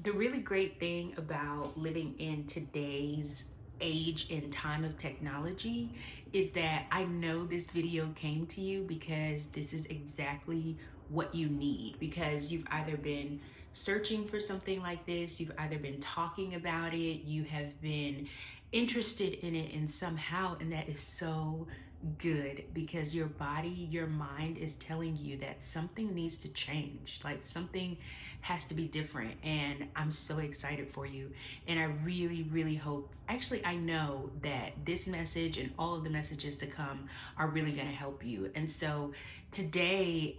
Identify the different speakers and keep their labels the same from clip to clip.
Speaker 1: The really great thing about living in today's age and time of technology is that I know this video came to you because this is exactly what you need, because you've either been searching for something like this, you've either been talking about it, you have been interested in it and somehow, and that is so good because your body, your mind is telling you that something needs to change, like something has to be different. And I'm so excited for you. And I really hope, actually, I know that this message and all of the messages to come are really going to help you. And so today,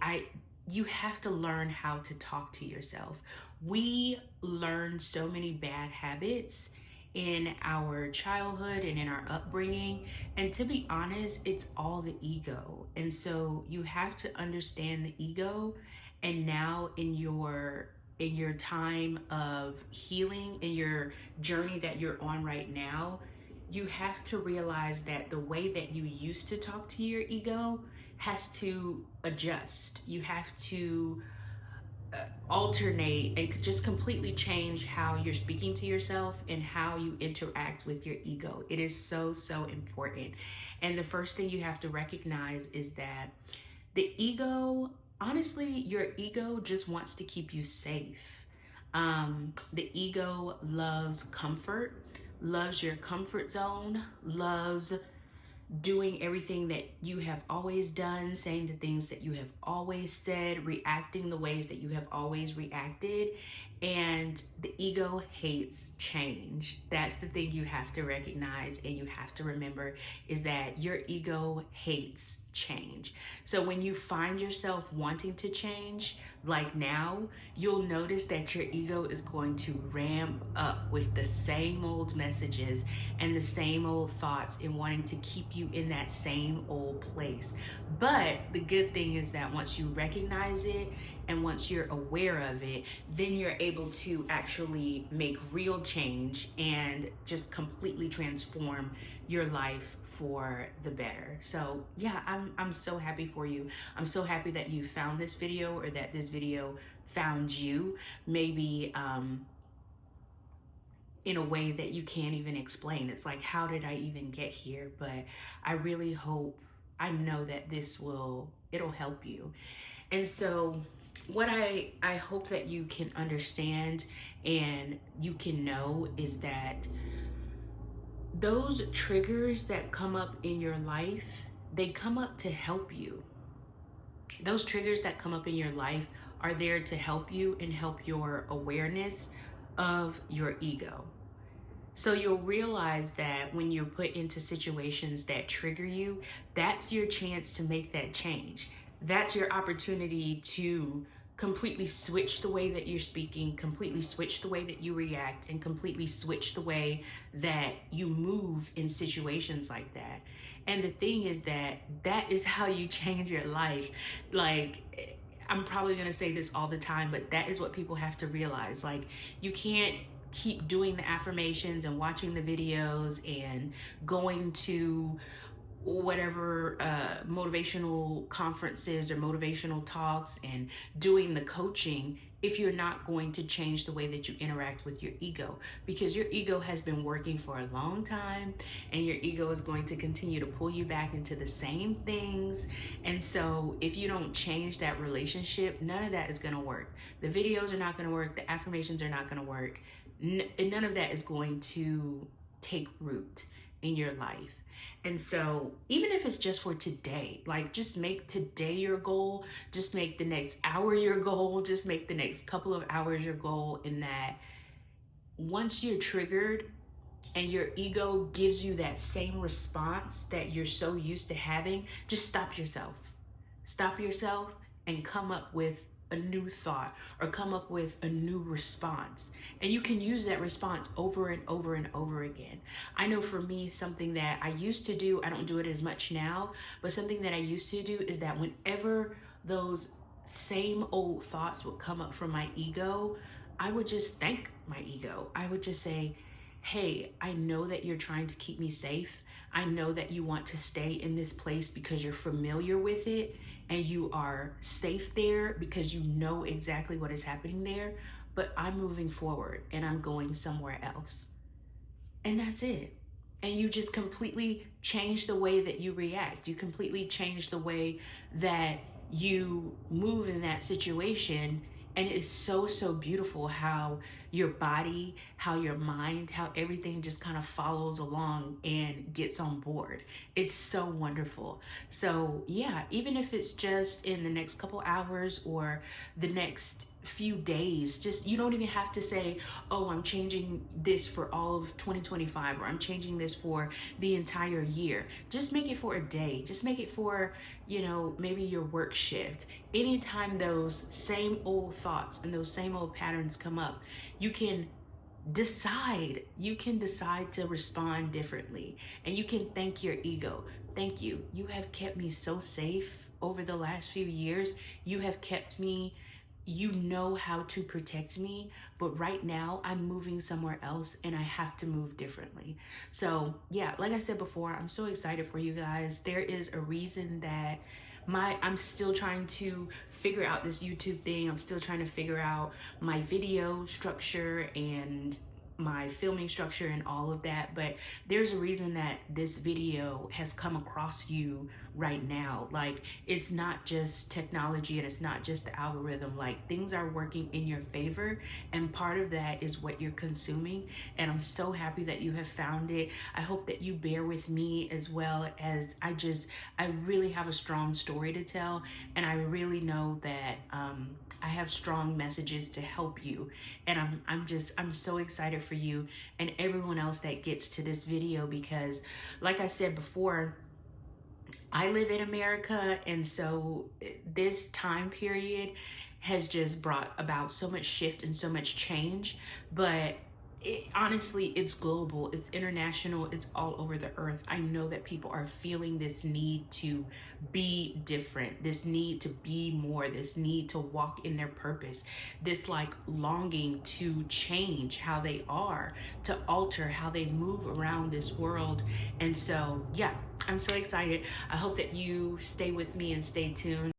Speaker 1: you have to learn how to talk to yourself. We learn so many bad habits in our childhood and in our upbringing, and to be honest, it's all the ego. And so you have to understand the ego. And now in your time of healing, in your journey that you're on right now, you have to realize that the way that you used to talk to your ego has to adjust. You have to alternate and just completely change how you're speaking to yourself and how you interact with your ego. It is so important. And the first thing you have to recognize is that the ego, honestly, your ego just wants to keep you safe. The ego loves comfort, loves your comfort zone, loves doing everything that you have always done, saying the things that you have always said, reacting the ways that you have always reacted. And the ego hates change. That's the thing you have to recognize and you have to remember, is that your ego hates change. So when you find yourself wanting to change, like now, you'll notice that your ego is going to ramp up with the same old messages and the same old thoughts and wanting to keep you in that same old place. But the good thing is that once you recognize it and once you're aware of it, then you're able to actually make real change and just completely transform your life for the better. So yeah, I'm so happy for you. I'm so happy that you found this video, or that this video found you, maybe in a way that you can't even explain. It's like, how did I even get here? But I really hope, I know that it'll help you. And so what I hope that you can understand and you can know is that those triggers that come up in your life, they come up to help you. Those triggers that come up in your life are there to help you and help your awareness of your ego. So you'll realize that when you're put into situations that trigger you, that's your chance to make that change. That's your opportunity to completely switch the way that you're speaking, completely switch the way that you react, and completely switch the way that you move in situations like that. And the thing is that that is how you change your life. Like, I'm probably gonna say this all the time, but that is what people have to realize. Like, you can't keep doing the affirmations and watching the videos and going to whatever motivational conferences or motivational talks and doing the coaching if you're not going to change the way that you interact with your ego, because your ego has been working for a long time and your ego is going to continue to pull you back into the same things. And so if you don't change that relationship, none of that is going to work. The videos are not going to work, the affirmations are not going to work, and none of that is going to take root in your life. And so even if it's just for today, like, just make today your goal, just make the next hour your goal, just make the next couple of hours your goal, in that once you're triggered and your ego gives you that same response that you're so used to having, just stop yourself. Stop yourself and come up with a new thought or come up with a new response. And you can use that response over and over and over again. I know for me, something that I used to do, I don't do it as much now, but something that I used to do is that whenever those same old thoughts would come up from my ego, I would just thank my ego. I would just say, hey, I know that you're trying to keep me safe. I know that you want to stay in this place because you're familiar with it and you are safe there because you know exactly what is happening there. but I'm moving forward and I'm going somewhere else. And that's it. And you just completely change the way that you react. You completely change the way that you move in that situation. And it is so, so beautiful how your body, how your mind, how everything just kind of follows along and gets on board. It's so wonderful. So, yeah, even if it's just in the next couple hours or the next few days, just you don't even have to say, oh, I'm changing this for all of 2025, or I'm changing this for the entire year. Just make it for a day. Just make it for, maybe your work shift. Anytime those same old thoughts and those same old patterns come up, you can decide to respond differently, and you can thank your ego. Thank you. You have kept me so safe over the last few years. You have kept me, you know how to protect me, but right now I'm moving somewhere else and I have to move differently. So yeah, like I said before, I'm so excited for you guys. There is a reason that I'm still trying to figure out this YouTube thing. I'm still trying to figure out my video structure and my filming structure and all of that, but there's a reason that this video has come across you right now. Like, it's not just technology and it's not just the algorithm. Like, things are working in your favor, and part of that is what you're consuming, and I'm so happy that you have found it. I hope that you bear with me, as well as I really have a strong story to tell, and I really know that I have strong messages to help you, and I'm so excited for you and everyone else that gets to this video, because like I said before, I live in America, and so this time period has just brought about so much shift and so much change, but honestly, it's global, it's international, it's all over the earth. I know that people are feeling this need to be different, this need to be more, this need to walk in their purpose, this like longing to change how they are, to alter how they move around this world. And so, yeah, I'm so excited. I hope that you stay with me and stay tuned.